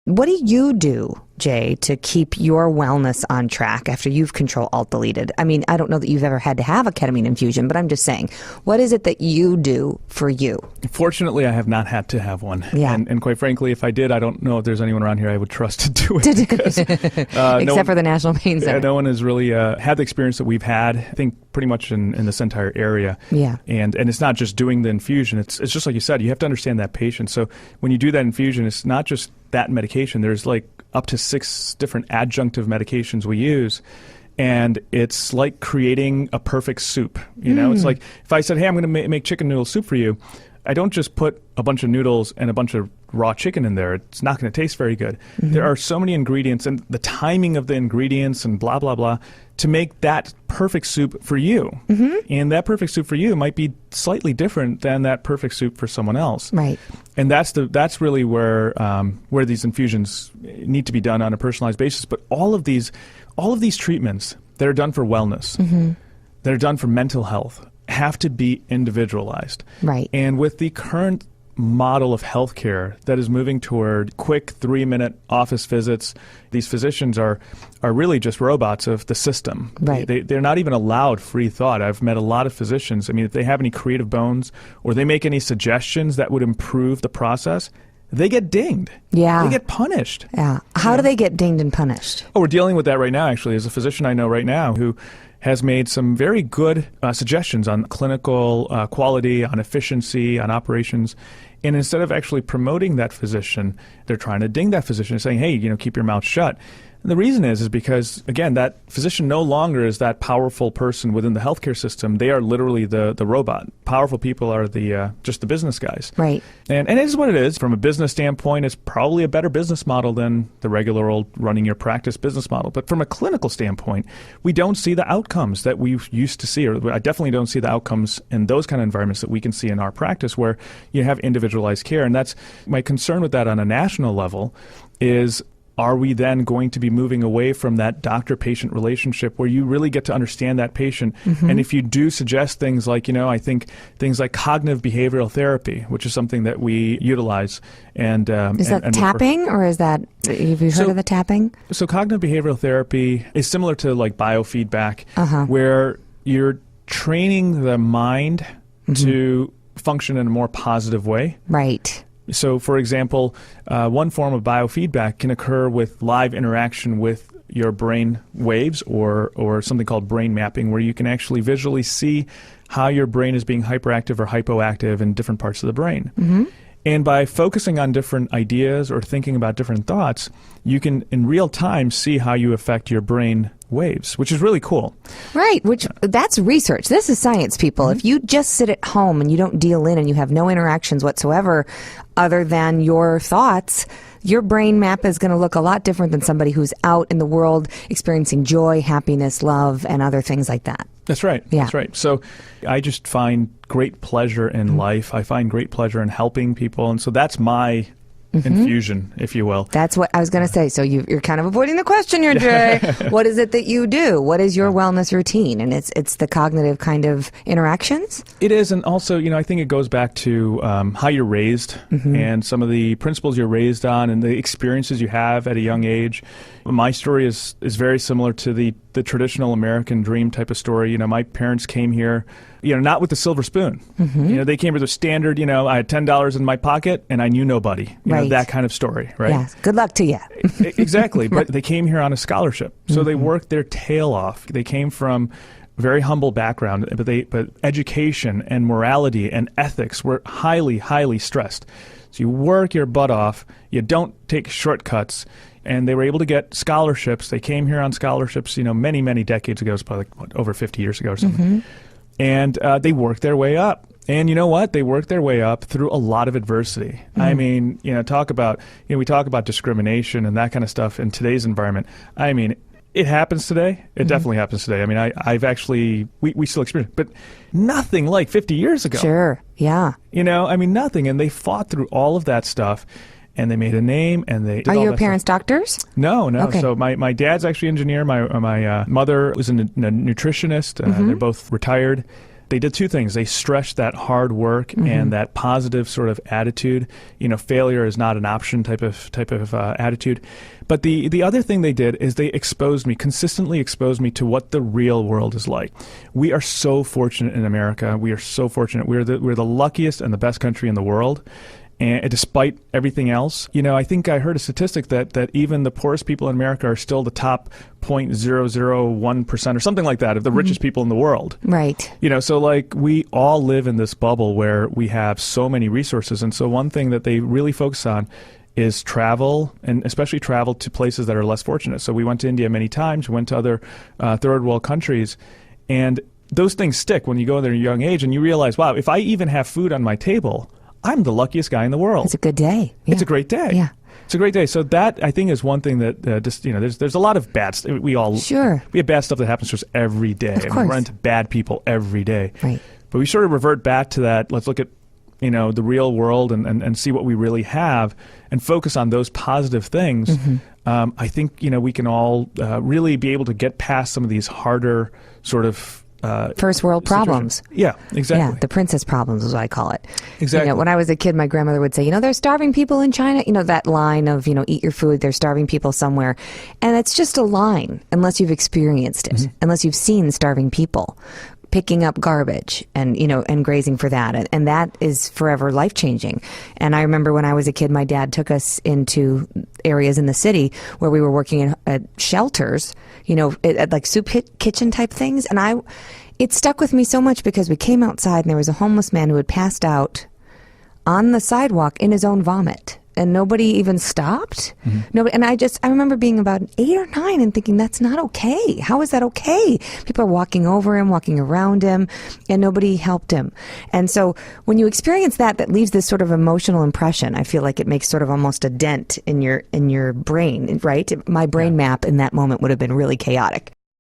What do you do, Jay, to keep your wellness on track after you've Control-Alt-Deleted? I mean, I don't know that you've ever had to have a ketamine infusion, but I'm just saying, what is it that you do for you? Fortunately, I have not had to have one. Yeah. And quite frankly, if I did, I don't know if there's anyone around here I would trust to do it. Because, Except for the National Pain Center. No one has really had the experience that we've had, I think, pretty much in this entire area. Yeah. And it's not just doing the infusion. It's just like you said, you have to understand that patient. So when you do that infusion, it's not just that medication. There's like up to 6 different adjunctive medications we use. And it's like creating a perfect soup. You know, it's like if I said, hey, I'm going to make chicken noodle soup for you, I don't just put a bunch of noodles and a bunch of raw chicken in there. It's not going to taste very good. There are so many ingredients and the timing of the ingredients and blah, blah, blah to make that perfect soup for you. And that perfect soup for you might be slightly different than that perfect soup for someone else. Right. And that's really where these infusions need to be done on a personalized basis. But all of these treatments that are done for wellness, that are done for mental health, have to be individualized. Right. And with the current model of healthcare that is moving toward quick 3-minute office visits, these physicians are really just robots of the system. Right. They're not even allowed free thought. I've met a lot of physicians. I mean, if they have any creative bones or they make any suggestions that would improve the process, they get dinged. Yeah. They get punished. Yeah. How do they get dinged and punished? Oh, we're dealing with that right now, actually. There's a physician I know right now who has made some very good suggestions on clinical quality, on efficiency, on operations. And instead of actually promoting that physician, they're trying to ding that physician, saying, hey, keep your mouth shut. And the reason is because, again, that physician no longer is that powerful person within the healthcare system. They are literally the robot. Powerful people are just the business guys. Right. And it is what it is. From a business standpoint, it's probably a better business model than the regular old running your practice business model. But from a clinical standpoint, we don't see the outcomes that we used to see, or I definitely don't see the outcomes in those kind of environments that we can see in our practice where you have individualized care. And that's my concern with that on a national level is, are we then going to be moving away from that doctor-patient relationship where you really get to understand that patient? And if you do suggest things like, I think things like cognitive behavioral therapy, which is something that we utilize. And is that tapping or is that, have you heard of the tapping? So cognitive behavioral therapy is similar to like biofeedback, where you're training the mind to function in a more positive way. Right. So, for example, one form of biofeedback can occur with live interaction with your brain waves or something called brain mapping, where you can actually visually see how your brain is being hyperactive or hypoactive in different parts of the brain. And by focusing on different ideas or thinking about different thoughts, you can, in real time, see how you affect your brain waves, which is really cool. Right, that's research. This is science, people. If you just sit at home and you don't deal in and you have no interactions whatsoever other than your thoughts, your brain map is going to look a lot different than somebody who's out in the world experiencing joy, happiness, love, and other things like that. That's right. Yeah. That's right. So I just find great pleasure in life. I find great pleasure in helping people. And so that's my infusion, if you will. That's what I was going to say. So you're kind of avoiding the question here, Jay. What is it that you do? What is your wellness routine? And it's the cognitive kind of interactions? It is. And also, I think it goes back to how you're raised and some of the principles you're raised on and the experiences you have at a young age. My story is very similar to the traditional American dream type of story. My parents came here, not with the silver spoon. They came with a standard, I had $10 in my pocket and I knew nobody. That kind of story, right? Yes. Good luck to you. Exactly. But they came here on a scholarship. So they worked their tail off. They came from a very humble background, but education and morality and ethics were highly, highly stressed. So you work your butt off. You don't take shortcuts. And they were able to get scholarships. They came here on scholarships, many, many decades ago. It's probably over 50 years ago or something. And they worked their way up. And you know what? They worked their way up through a lot of adversity. I mean, we talk about discrimination and that kind of stuff in today's environment. I mean, it happens today. It definitely happens today. I mean, I've actually, we still experience it, but nothing like 50 years ago. Sure. Yeah. Nothing. And they fought through all of that stuff. And they made a name, and they did Are all your that parents stuff. doctors? No. Okay. So my dad's actually an engineer. My mother was a nutritionist. They're both retired. they did two things. They stressed that hard work and that positive sort of attitude. Failure is not an option type of attitude. But the other thing they did is they consistently exposed me to what the real world is like. We are so fortunate in America. We are so fortunate. We're the luckiest and the best country in the world. And despite everything else, I think I heard a statistic that even the poorest people in America are still the top 0.001% or something like that of the richest people in the world. Right. So like we all live in this bubble where we have so many resources. And so one thing that they really focus on is travel, and especially travel to places that are less fortunate. So we went to India many times, we went to other third world countries, and those things stick when you go there at a young age and you realize, wow, if I even have food on my table, I'm the luckiest guy in the world. It's a good day. Yeah. It's a great day. Yeah. It's a great day. So that, I think, is one thing that there's a lot of bad stuff. We have bad stuff that happens to us every day. Of course. We run into bad people every day. Right. But we sort of revert back to that. Let's look at the real world and see what we really have and focus on those positive things. I think we can all really be able to get past some of these harder sort of first world problems. Yeah, exactly. Yeah, the princess problems is what I call it. Exactly. When I was a kid, my grandmother would say, there's starving people in China. That line of, eat your food, there's starving people somewhere. And it's just a line unless you've experienced it, unless you've seen starving people picking up garbage and, and grazing for that. And that is forever life-changing. And I remember when I was a kid, my dad took us into areas in the city where we were working at shelters, at like soup kitchen type things. And it stuck with me so much because we came outside and there was a homeless man who had passed out on the sidewalk in his own vomit. And nobody even stopped. Nobody, and I remember being about 8 or 9 and thinking, that's not okay. How is that okay? People are walking over him, walking around him, and nobody helped him. And so when you experience that leaves this sort of emotional impression. I feel like it makes sort of almost a dent in your brain, right? My brain map in that moment would have been really chaotic.